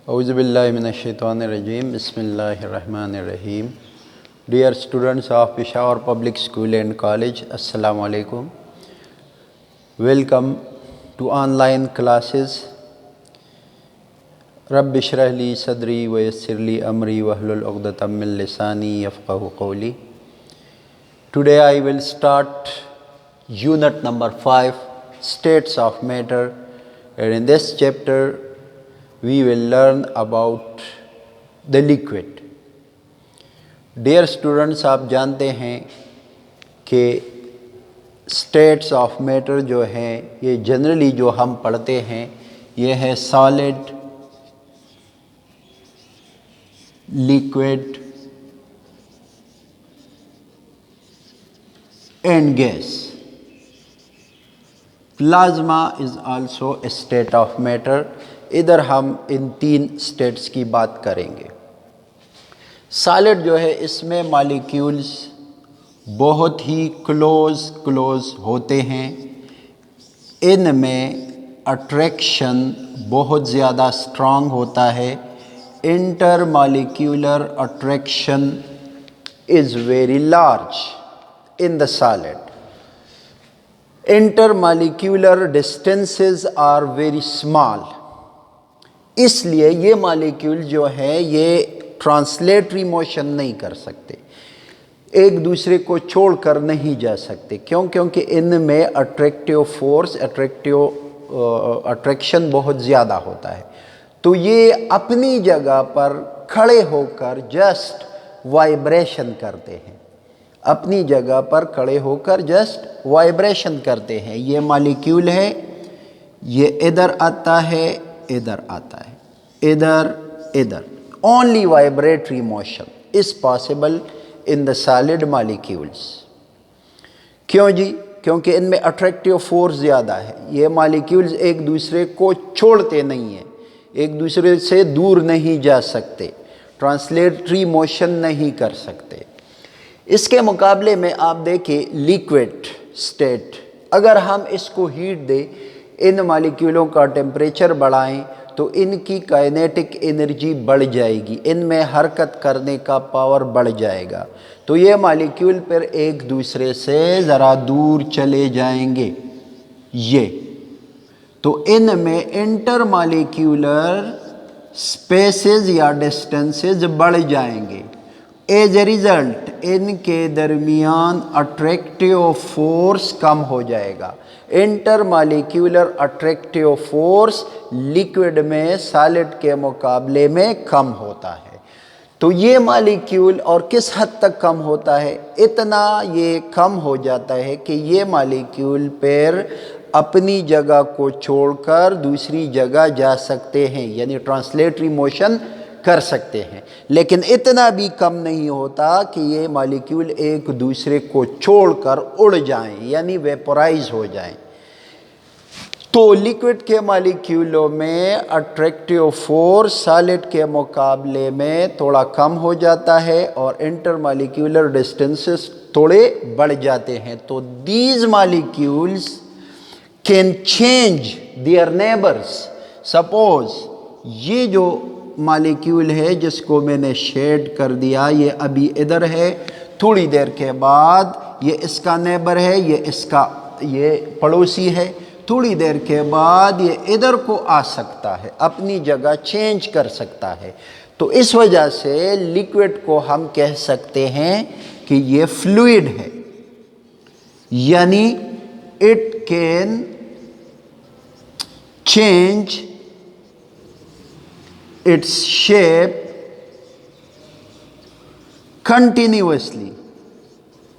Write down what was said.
Auzu billahi minash shaitanir rajim. Bismillahir rahmanir rahim. Dear students of Peshawar Public School and College, Assalamu alaikum. Welcome to online classes. Rabbi shrah li sadri wa yassir li amri wahlul uqdatam min lisani yafqahu qawli. Today I will start unit number 5, States of Matter, and in this chapter we will learn about the liquid. Dear students, आप जानते हैं कि states of matter जो हैं ये generally जो हम पढ़ते हैं ये है solid, liquid and gas. Plasma is also a state of matter. इधर हम इन 3 स्टेट्स की बात करेंगे. सॉलिड जो है इसमें मॉलिक्यूल्स बहुत ही क्लोज होते हैं. इनमें अट्रैक्शन बहुत ज़्यादा स्ट्रांग होता है. Intermolecular attraction is very large in the solid. Intermolecular distances are very small. इसलिए ये मॉलिक्यूल जो है ये ट्रांसलेटरी मोशन नहीं कर सकते, एक दूसरे को छोड़कर नहीं जा सकते. क्योंकि इनमें अट्रैक्टिव फोर्स, अट्रैक्शन बहुत ज़्यादा होता है. तो ये अपनी जगह पर खड़े होकर जस्ट वाइब्रेशन करते हैं. अपनी जगह पर खड़े होकर जस्ट वाइब्रेशन करते हैं. ये मॉलिक्यूल है, ये इधर आता है, इधर आता है, इधर. Only vibratory motion is possible in the solid molecules. क्यों जी? क्योंकि इनमें अट्रैक्टिव फोर्स ज़्यादा है. ये मॉलिक्यूल्स एक दूसरे को छोड़ते नहीं हैं, एक दूसरे से दूर नहीं जा सकते, ट्रांसलेटरी मोशन नहीं कर सकते. इसके मुकाबले में आप देखें लिक्विड स्टेट, अगर हम इसको हीट दें, इन मॉलिक्यूलों का टेम्परेचर बढ़ाएं तो इनकी काइनेटिक एनर्जी बढ़ जाएगी, इनमें हरकत करने का पावर बढ़ जाएगा. तो ये मॉलिक्यूल पर एक दूसरे से ज़रा दूर चले जाएंगे. ये तो इनमें इंटर मॉलिक्यूलर स्पेसेस या डिस्टेंसेस बढ़ जाएंगे. एज ए रिज़ल्ट इनके दरमियान अट्रैक्टिव फोर्स कम हो जाएगा. Inter molecular attractive force liquid में सॉलिड के मुकाबले में कम होता है. तो ये मॉलिक्यूल और किस हद तक कम होता है? इतना ये कम हो जाता है कि ये मॉलिक्यूल पर अपनी जगह को छोड़कर दूसरी जगह जा सकते हैं, यानी ट्रांसलेटरी मोशन कर सकते हैं. लेकिन इतना भी कम नहीं होता कि ये मॉलिक्यूल एक दूसरे को छोड़कर उड़ जाएं, यानी वेपोराइज हो जाएं. तो लिक्विड के मॉलिक्यूलों में अट्रैक्टिव फोर्स सॉलिड के मुकाबले में थोड़ा कम हो जाता है और इंटर मॉलिक्यूलर डिस्टेंसेस थोड़े बढ़ जाते हैं. तो these molecules can change their neighbours. Suppose ये जो मॉलिक्यूल है जिसको मैंने शेड कर दिया, ये अभी इधर है, थोड़ी देर के बाद ये इसका नेबर है, ये पड़ोसी है, थोड़ी देर के बाद ये इधर को आ सकता है, अपनी जगह चेंज कर सकता है. तो इस वजह से लिक्विड को हम कह सकते हैं कि ये फ्लूइड है, यानी it can change its shape continuously.